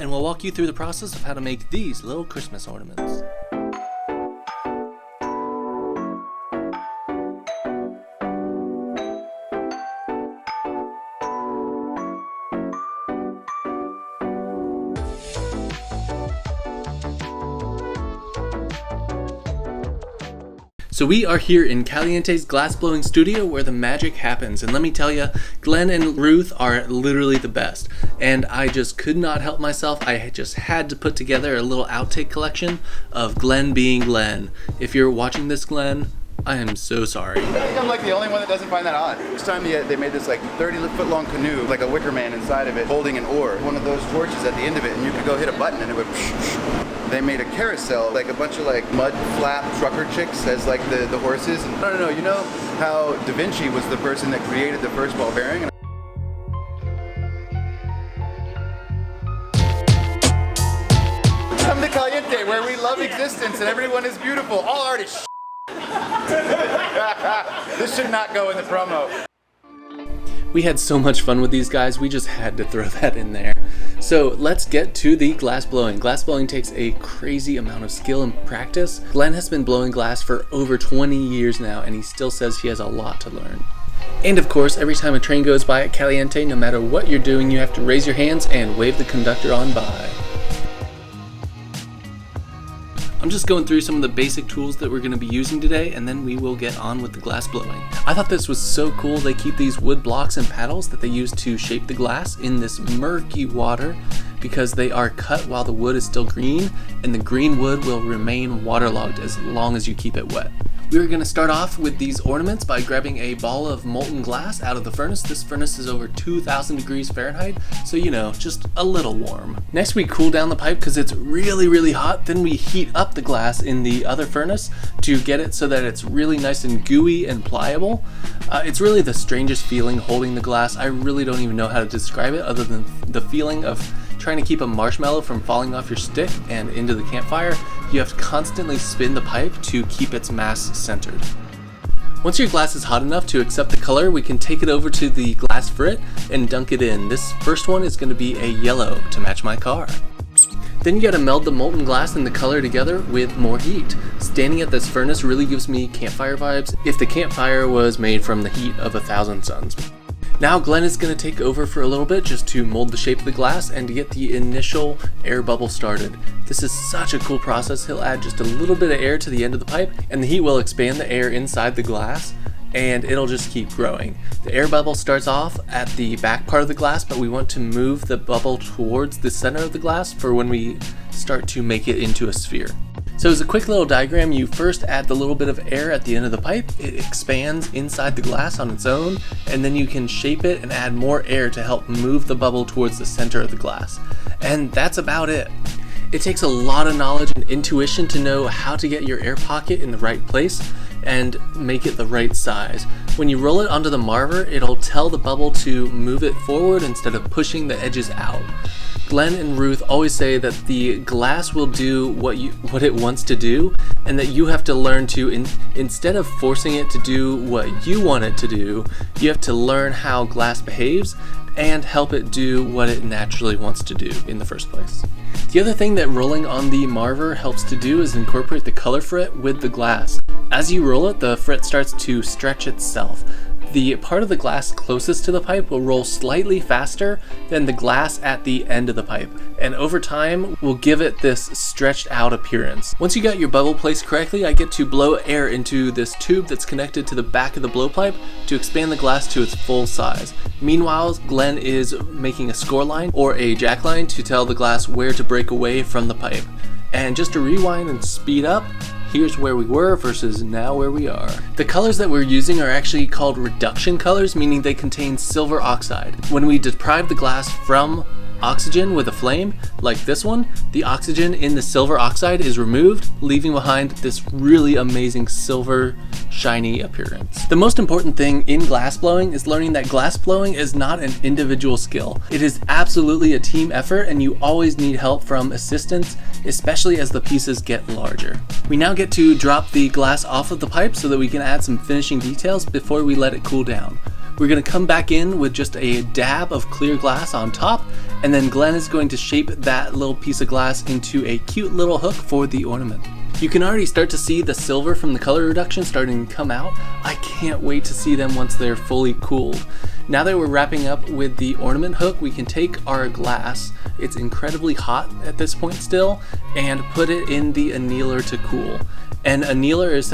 and we'll walk you through the process of how to make these little Christmas ornaments. So we are here in Caliente's glassblowing studio where the magic happens, and let me tell you, Glenn and Ruth are literally the best, and I just could not help myself. I just had to put together a little outtake collection of Glenn being Glenn. If you're watching this, Glenn, I am so sorry. I think I'm like the only one that doesn't find that odd. This time they made this like 30-foot long canoe, like a wicker man inside of it, holding an oar. One of those torches at the end of it, and you could go hit a button and it would They made a carousel, like a bunch of like mud flap trucker chicks as like the horses. And no, you know how Da Vinci was the person that created the first ball bearing? Come to Caliente, where we love existence and everyone is beautiful. All art is This should not go in the promo. We had so much fun with these guys, we just had to throw that in there. So let's get to the glass blowing. Glass blowing takes a crazy amount of skill and practice. Glenn has been blowing glass for over 20 years now, and he still says he has a lot to learn. And of course, every time a train goes by at Caliente, no matter what you're doing, you have to raise your hands and wave the conductor on by. I'm just going through some of the basic tools that we're going to be using today, and then we will get on with the glass blowing. I thought this was so cool. They keep these wood blocks and paddles that they use to shape the glass in this murky water because they are cut while the wood is still green, and the green wood will remain waterlogged as long as you keep it wet. We're going to start off with these ornaments by grabbing a ball of molten glass out of the furnace. This furnace is over 2,000 degrees Fahrenheit, so you know, just a little warm. Next we cool down the pipe because it's really hot. Then we heat up the glass in the other furnace to get it so that it's really nice and gooey and pliable. It's really the strangest feeling holding the glass. I really don't even know how to describe it other than the feeling of trying to keep a marshmallow from falling off your stick and into the campfire. You have to constantly spin the pipe to keep its mass centered. Once your glass is hot enough to accept the color, we can take it over to the glass frit and dunk it in. This first one is going to be a yellow to match my car. Then you gotta meld the molten glass and the color together with more heat. Standing at this furnace really gives me campfire vibes if the campfire was made from the heat of 1,000 suns. Now Glenn is going to take over for a little bit just to mold the shape of the glass and to get the initial air bubble started. This is such a cool process. He'll add just a little bit of air to the end of the pipe, and the heat will expand the air inside the glass, and it'll just keep growing. The air bubble starts off at the back part of the glass, but we want to move the bubble towards the center of the glass for when we start to make it into a sphere. So as a quick little diagram, you first add the little bit of air at the end of the pipe. It expands inside the glass on its own, and then you can shape it and add more air to help move the bubble towards the center of the glass. And that's about it. It takes a lot of knowledge and intuition to know how to get your air pocket in the right place and make it the right size. When you roll it onto the marver, it'll tell the bubble to move it forward instead of pushing the edges out. Glenn and Ruth always say that the glass will do what it wants to do, and that you have to learn to, instead of forcing it to do what you want it to do, you have to learn how glass behaves and help it do what it naturally wants to do in the first place. The other thing that rolling on the marver helps to do is incorporate the color frit with the glass. As you roll it, the frit starts to stretch itself. The part of the glass closest to the pipe will roll slightly faster than the glass at the end of the pipe, and over time will give it this stretched out appearance. Once you got your bubble placed correctly, I get to blow air into this tube that's connected to the back of the blowpipe to expand the glass to its full size. Meanwhile, Glenn is making a score line or a jack line to tell the glass where to break away from the pipe. And just to rewind and speed up, here's where we were versus now where we are. The colors that we're using are actually called reduction colors, meaning they contain silver oxide. When we deprive the glass from oxygen with a flame, like this one, the oxygen in the silver oxide is removed, leaving behind this really amazing silver shiny appearance. The most important thing in glass blowing is learning that glass blowing is not an individual skill. It is absolutely a team effort, and you always need help from assistants, especially as the pieces get larger. We now get to drop the glass off of the pipe so that we can add some finishing details before we let it cool down. We're going to come back in with just a dab of clear glass on top And then Glenn is going to shape that little piece of glass into a cute little hook for the ornament. You can already start to see the silver from the color reduction starting to come out. I can't wait to see them once they're fully cooled. Now that we're wrapping up with the ornament hook, we can take our glass, it's incredibly hot at this point still, and put it in the annealer to cool. An annealer is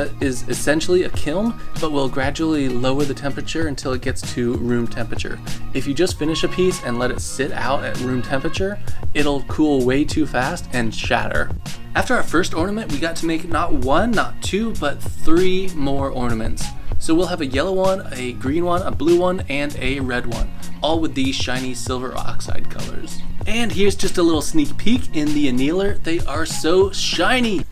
essentially a kiln, but will gradually lower the temperature until it gets to room temperature. If you just finish a piece and let it sit out at room temperature, it'll cool way too fast and shatter. After our first ornament, we got to make not one, not two, but 3 more ornaments. So we'll have a yellow one, a green one, a blue one, and a red one, all with these shiny silver oxide colors. And here's just a little sneak peek in the annealer. They are so shiny!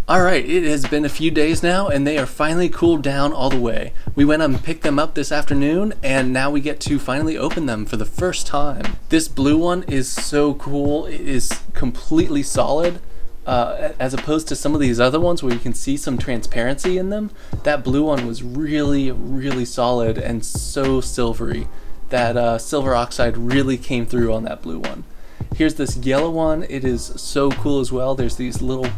Alright, it has been a few days now and they are finally cooled down all the way. We went and picked them up this afternoon and now we get to finally open them for the first time. This blue one is so cool. It is completely solid. As opposed to some of these other ones where you can see some transparency in them. That blue one was really, really solid and so silvery. That silver oxide really came through on that blue one. Here's this yellow one. It is so cool as well. There's these little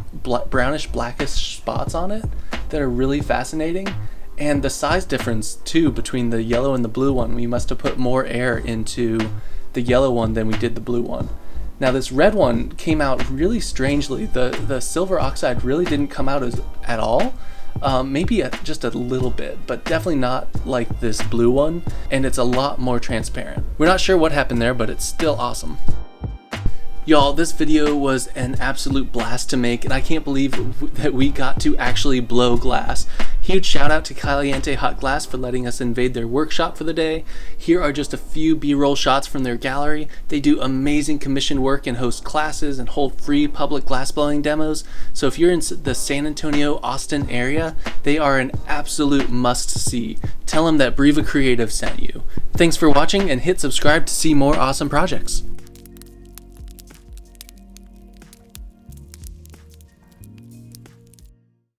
brownish blackish spots on it that are really fascinating. And the size difference too between the yellow and the blue one. We must have put more air into the yellow one than we did the blue one. Now this red one came out really strangely. The silver oxide really didn't come out at all. Maybe just a little bit, but definitely not like this blue one. And it's a lot more transparent. We're not sure what happened there, but it's still awesome. Y'all, this video was an absolute blast to make, and I can't believe that we got to actually blow glass. Huge shout out to Caliente Hot Glass for letting us invade their workshop for the day. Here are just a few B-roll shots from their gallery. They do amazing commission work and host classes and hold free public glassblowing demos. So if you're in the San Antonio, Austin area, they are an absolute must-see. Tell them that Breva Creative sent you. Thanks for watching and hit subscribe to see more awesome projects.